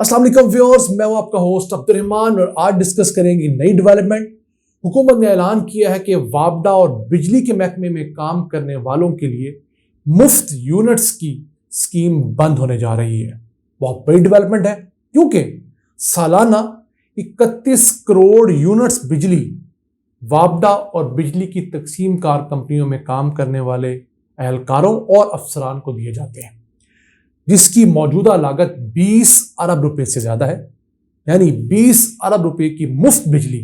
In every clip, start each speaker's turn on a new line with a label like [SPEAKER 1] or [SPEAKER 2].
[SPEAKER 1] अस्सलाम वालेकुम व्यूअर्स, मैं हूं आपका होस्ट अब्दुर्रहमान और आज डिस्कस करेंगे नई डेवलपमेंट। हुकूमत ने ऐलान किया है कि वापडा और बिजली के महकमे में काम करने वालों के लिए मुफ्त यूनिट्स की स्कीम बंद होने जा रही है। बहुत बड़ी डेवलपमेंट है क्योंकि सालाना 31 करोड़ यूनिट्स बिजली वापडा और बिजली की तकसीम कार कंपनियों में काम करने वाले एहलकारों और अफसरान को दिए जाते हैं, जिसकी मौजूदा लागत 20 अरब रुपए से ज्यादा है। यानी 20 अरब रुपए की मुफ्त बिजली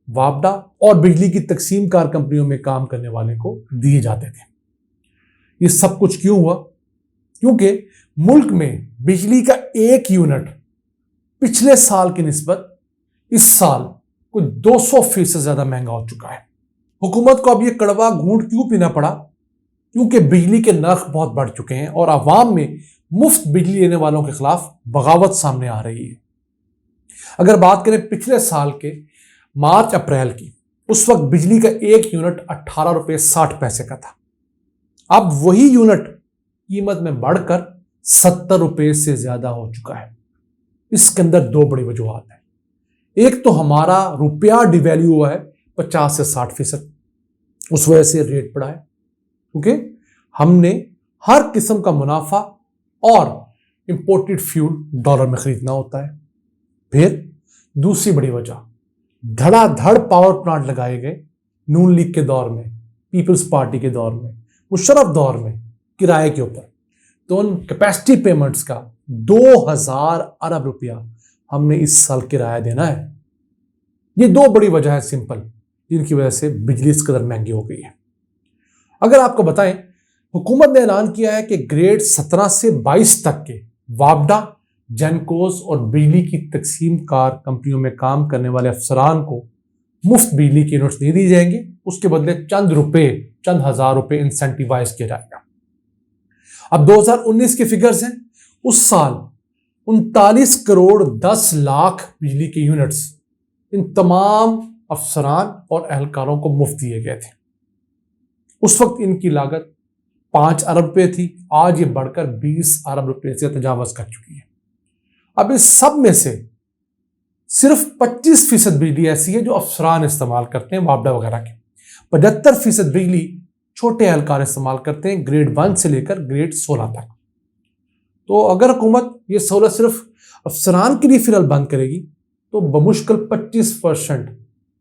[SPEAKER 1] वापडा और बिजली की तकसीम कार कंपनियों में काम करने वाले को दिए जाते थे। ये सब कुछ क्यों हुआ? क्योंकि मुल्क में बिजली का एक यूनिट पिछले साल की निस्बत इस साल कुछ 200% ज्यादा महंगा हो चुका है। हुकूमत को अब यह कड़वा घूंट क्यों पीना पड़ा? क्योंकि बिजली के नर्ख बहुत बढ़ चुके हैं और आवाम में मुफ्त बिजली लेने वालों के खिलाफ बगावत सामने आ रही है। अगर बात करें पिछले साल के मार्च अप्रैल की, उस वक्त बिजली का एक यूनिट 18 रुपये 60 पैसे का था। अब वही यूनिट कीमत में बढ़कर 70 रुपये से ज्यादा हो चुका है। इसके अंदर दो बड़ी वजूहत हैं। एक तो हमारा रुपया डिवैल्यू हुआ है 50 से 60%, उस वजह से रेट बढ़ा है क्योंकि हमने हर किस्म का मुनाफा और इंपोर्टेड फ्यूल डॉलर में खरीदना होता है। फिर दूसरी बड़ी वजह, धड़ाधड़ पावर प्लांट लगाए गए नून लीग के दौर में, पीपल्स पार्टी के दौर में, मुशर्रफ दौर में किराए के ऊपर, तो उन कैपेसिटी पेमेंट्स का 2000 अरब रुपया हमने इस साल किराया देना है। ये दो बड़ी वजह है सिंपल, जिनकी वजह से बिजली इस कदर महंगी हो गई है। अगर आपको बताएं, हुकूमत ने ऐलान किया है कि ग्रेड 17 से 22 तक के वापडा, जेनकोस और बिजली की तकसीम कार कंपनियों में काम करने वाले अफसरान को मुफ्त बिजली के यूनिट्स नहीं दिए जाएंगे। उसके बदले चंद हजार रुपए इंसेंटिवाइज किया जाएगा। अब 2019 के फिगर्स हैं, उस साल 39 करोड़ 10 लाख बिजली के यूनिट्स इन तमाम अफसरान और एहलकारों को मुफ्त दिए गए थे। उस वक्त इनकी लागत 5 अरब रुपये थी, आज ये बढ़कर 20 अरब रुपये से तजावज कर चुकी है। अब इस सब में से सिर्फ 25% बिजली ऐसी है जो अफसरान इस्तेमाल करते हैं वापडा वगैरह के। 75% बिजली छोटे एहलकार इस्तेमाल करते हैं, ग्रेड 1 से लेकर ग्रेड 16 तक। तो अगर हुकूमत ये सहूलत सिर्फ अफसरान के लिए फिलहाल बंद करेगी तो बमुश्किल 25%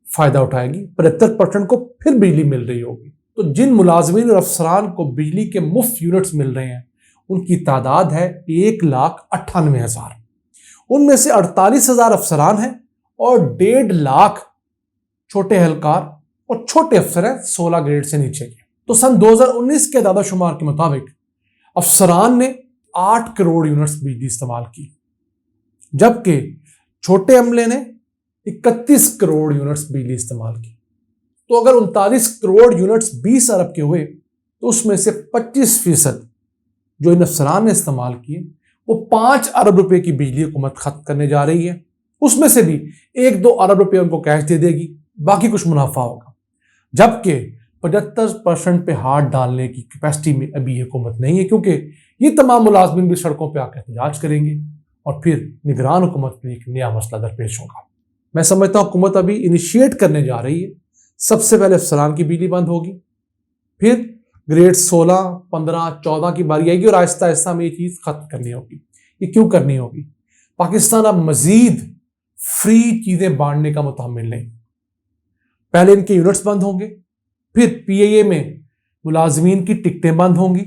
[SPEAKER 1] फायदा उठाएगी, 75% को फिर बिजली मिल रही होगी। तो जिन मुलाजमीन और अफसरान को बिजली के मुफ्त यूनिट्स मिल रहे हैं उनकी तादाद है 1,98,000। उनमें से 48,000 अफसरान हैं और 1.5 लाख छोटे एहलकार और छोटे अफसर हैं 16 ग्रेड से नीचे के। तो सन 2019 के दादा शुमार के मुताबिक अफसरान ने 8 करोड़ यूनिट्स बिजली इस्तेमाल की, जबकि छोटे अमले ने 31 करोड़ यूनिट्स बिजली इस्तेमाल की। तो अगर 39 करोड़ यूनिट्स 20 अरब के हुए तो उसमें से 25% जो इन अफसरान ने इस्तेमाल किए वो 5 अरब रुपए की बिजली हुकूमत खत्म करने जा रही है। उसमें से भी 1-2 अरब रुपए उनको कैश दे देगी, बाकी कुछ मुनाफा होगा। जबकि 75% पे हाथ डालने की कैपेसिटी में अभी हुकूमत नहीं है, क्योंकि ये तमाम मुलाजमीन भी सड़कों पर आकर एहतजाज करेंगे और फिर निगरान हुकूमत में एक नया मसला दरपेश होगा। मैं समझता हूँ हुकूमत अभी इनिशिएट करने जा रही है। सबसे पहले अफसरान की बिजली बंद होगी, फिर ग्रेड 16, 15, 14 की बारी आएगी और आहिस्ता आहिस्ता हमें ये चीज़ खत्म करनी होगी। ये क्यों करनी होगी? पाकिस्तान अब मजीद फ्री चीज़ें बांटने का मुतहम्मिल नहीं। पहले इनके यूनिट्स बंद होंगे, फिर PIA में मुलाजमीन की टिकटें बंद होंगी,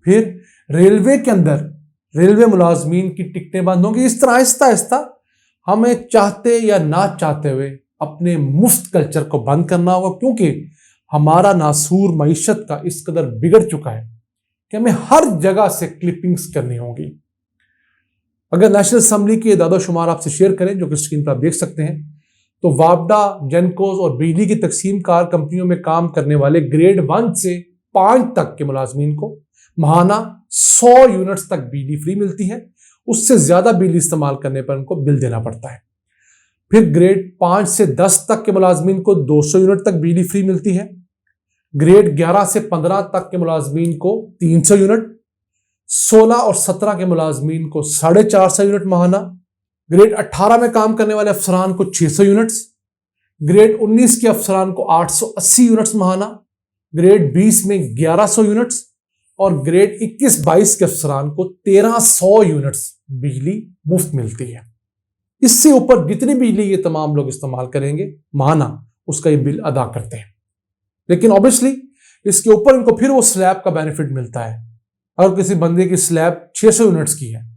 [SPEAKER 1] फिर रेलवे के अंदर रेलवे मुलाजमीन की टिकटें बंद होंगी। इस तरह आहिस्ता आहिस्ता हमें चाहते या ना चाहते हुए अपने मुफ्त कल्चर को बंद करना होगा, क्योंकि हमारा नासूर मईशत का इस कदर बिगड़ चुका है कि हमें हर जगह से क्लिपिंग्स करनी होगी। अगर नेशनल असेंबली के दादा शुमार आपसे शेयर करें, जो कि स्क्रीन पर आप देख सकते हैं, तो वापडा, जेनकोस और बिजली की तकसीम कार कंपनियों में काम करने वाले ग्रेड 1 से 5 तक के मुलाजमीन को महाना 100 यूनिट्स तक बिजली फ्री मिलती है। उससे ज्यादा बिजली इस्तेमाल करने पर उनको बिल देना पड़ता है। फिर ग्रेड 5 से 10 तक के मुलाजमीन को 200 यूनिट तक बिजली फ्री मिलती है। ग्रेड 11 से 15 तक के मुलाजमीन को 300 यूनिट, 16 और 17 के मुलाजमीन को 450 यूनिट माहाना, ग्रेड 18 में काम करने वाले अफसरान को 600 यूनिट्स, ग्रेड 19 के अफसरान को 880 यूनिट्स माहाना, ग्रेड 20 में 1100 यूनिट्स और ग्रेड 21-22 के अफसरान को 1300 यूनिट्स बिजली मुफ्त मिलती है। इससे ऊपर जितनी बिजली ये तमाम लोग इस्तेमाल करेंगे माहाना, उसका ये बिल अदा करते हैं। लेकिन ऑब्वियसली इसके ऊपर इनको फिर वो स्लैब का बेनिफिट मिलता है। अगर किसी बंदे की स्लैब 600 यूनिट्स की है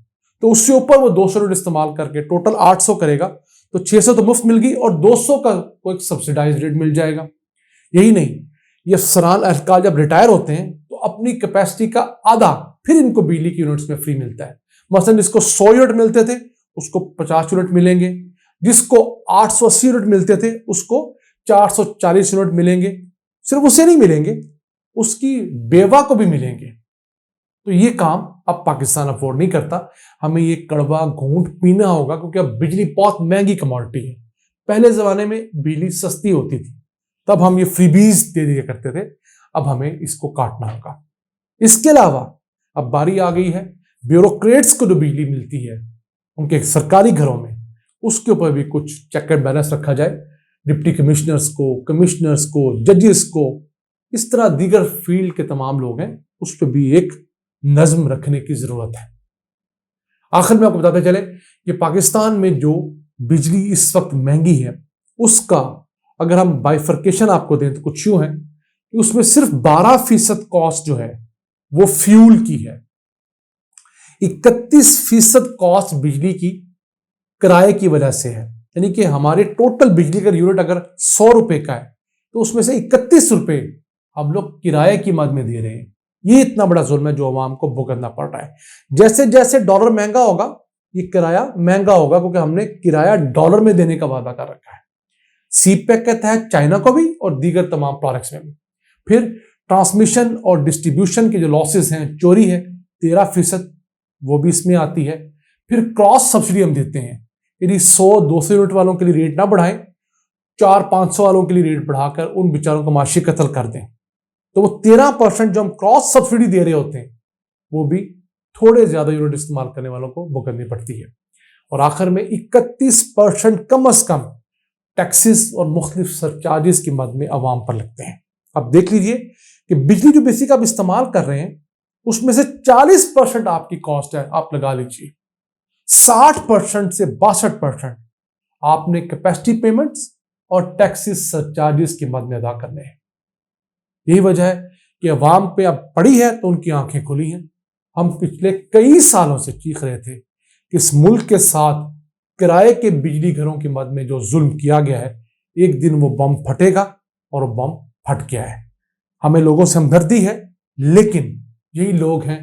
[SPEAKER 1] तो उससे ऊपर वो 200 यूनिट इस्तेमाल करके टोटल 800 करेगा, तो 600 तो मुफ्त मिल गई और 200 का कोई सब्सिडाइज रेट मिल जाएगा। यही नहीं, ये अफसरान अहलकार जब रिटायर होते हैं तो अपनी कैपेसिटी का आधा फिर इनको बिजली की यूनिट्स में फ्री मिलता है। मसलन जिसको 100 यूनिट मिलते थे उसको 50 यूनिट मिलेंगे, जिसको 880 यूनिट मिलते थे उसको 440 यूनिट मिलेंगे। सिर्फ उसे नहीं मिलेंगे, उसकी बेवा को भी मिलेंगे। तो ये काम अब पाकिस्तान अफोर्ड नहीं करता, हमें ये कड़वा घूंट पीना होगा, क्योंकि अब बिजली बहुत महंगी कमोडिटी है। पहले जमाने में बिजली सस्ती होती थी, तब हम ये फ्रीबीज दे दिया करते थे, अब हमें इसको काटना होगा। इसके अलावा अब बारी आ गई है ब्यूरोक्रेट्स को जो बिजली मिलती है उनके सरकारी घरों में, उसके ऊपर भी कुछ चेक एंड बैलेंस रखा जाए। डिप्टी कमिश्नर्स को, कमिश्नर्स को, जजेस को, इस तरह दीगर फील्ड के तमाम लोग हैं, उस पर भी एक नज्म रखने की जरूरत है। आखिर में आपको बताते चले कि पाकिस्तान में जो बिजली इस वक्त महंगी है उसका अगर हम बाइफर्केशन आपको दें तो कुछ यूं है कि उसमें सिर्फ 12% कॉस्ट जो है वो फ्यूल की है, 31% कॉस्ट बिजली की किराए की वजह से है। यानी कि हमारे टोटल बिजली का यूनिट अगर 100 रुपए का है तो उसमें से 31 रुपए हम लोग किराए की मद में दे रहे हैं। ये इतना बड़ा जुल्म है जो अवाम को भुगतना पड़ रहा है। जैसे जैसे डॉलर महंगा होगा ये किराया महंगा होगा, क्योंकि हमने किराया डॉलर में देने का वादा कर रखा है। सीपेक के तहत चाइना को भी और दीगर तमाम प्रोडक्ट्स में भी। फिर ट्रांसमिशन और डिस्ट्रीब्यूशन के जो लॉसेस हैं, चोरी है 13%, वो भी इसमें आती है। फिर क्रॉस सब्सिडी हम देते हैं, यदि 100-200 यूनिट वालों के लिए रेट ना बढ़ाएं, 400-500 वालों के लिए रेट बढ़ाकर उन बेचारों को माशी कत्ल कर दें, तो वो 13% जो हम क्रॉस सब्सिडी दे रहे होते हैं वो भी थोड़े ज्यादा यूनिट इस्तेमाल करने वालों को भुगतनी पड़ती है। और आखिर में 31% कम अज कम टैक्सेस और मुख्तलिफ सरचार्जेस की मद में अवाम पर लगते हैं। अब देख लीजिए कि बिजली जो बेसिक आप इस्तेमाल कर रहे हैं उसमें से 40% आपकी कॉस्ट है, आप लगा लीजिए। 60% से 62% आपने कैपेसिटी पेमेंट्स और टैक्सेस सरचार्जेस की मद में अदा करने हैं। यही वजह है कि अवाम पे अब पड़ी है तो उनकी आंखें खुली हैं। हम पिछले कई सालों से चीख रहे थे कि इस मुल्क के साथ किराए के बिजली घरों की मद में जो जुल्म किया गया है, एक दिन वो बम फटेगा, और वो बम फट गया है। हमें लोगों से हमदर्दी है, लेकिन यही लोग हैं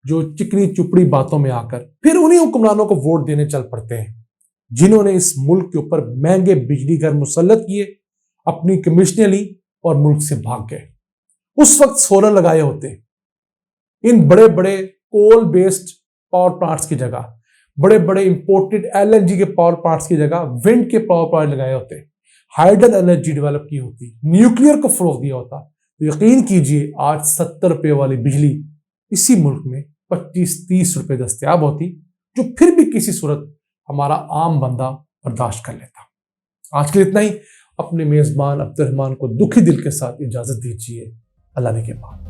[SPEAKER 1] जो चिकनी चुपड़ी बातों में आकर फिर उन्हीं हुक्मरानों को वोट देने चल पड़ते हैं जिन्होंने इस मुल्क के ऊपर महंगे बिजली घर मुसल्लत किए, अपनी कमीशनें ली और मुल्क से भाग गए। उस वक्त सोलर लगाए होते, इन बड़े बड़े कोल बेस्ड पावर प्लांट्स की जगह, बड़े बड़े इंपोर्टेड एलएनजी के पावर प्लांट्स की जगह विंड के पावर प्लांट लगाए होते, हाइडल एनर्जी डेवलप की होती, न्यूक्लियर को फरोग दिया होता, तो यकीन कीजिए आज 70 रुपए वाली बिजली इसी मुल्क में 25-30 रुपए दस्तयाब होती, जो फिर भी किसी सूरत हमारा आम बंदा बर्दाश्त कर लेता। आज के लिए इतना ही। अपने मेजबान अब्दुर्रहमान को दुखी दिल के साथ इजाजत दीजिए। अल्लाह ने के बाद।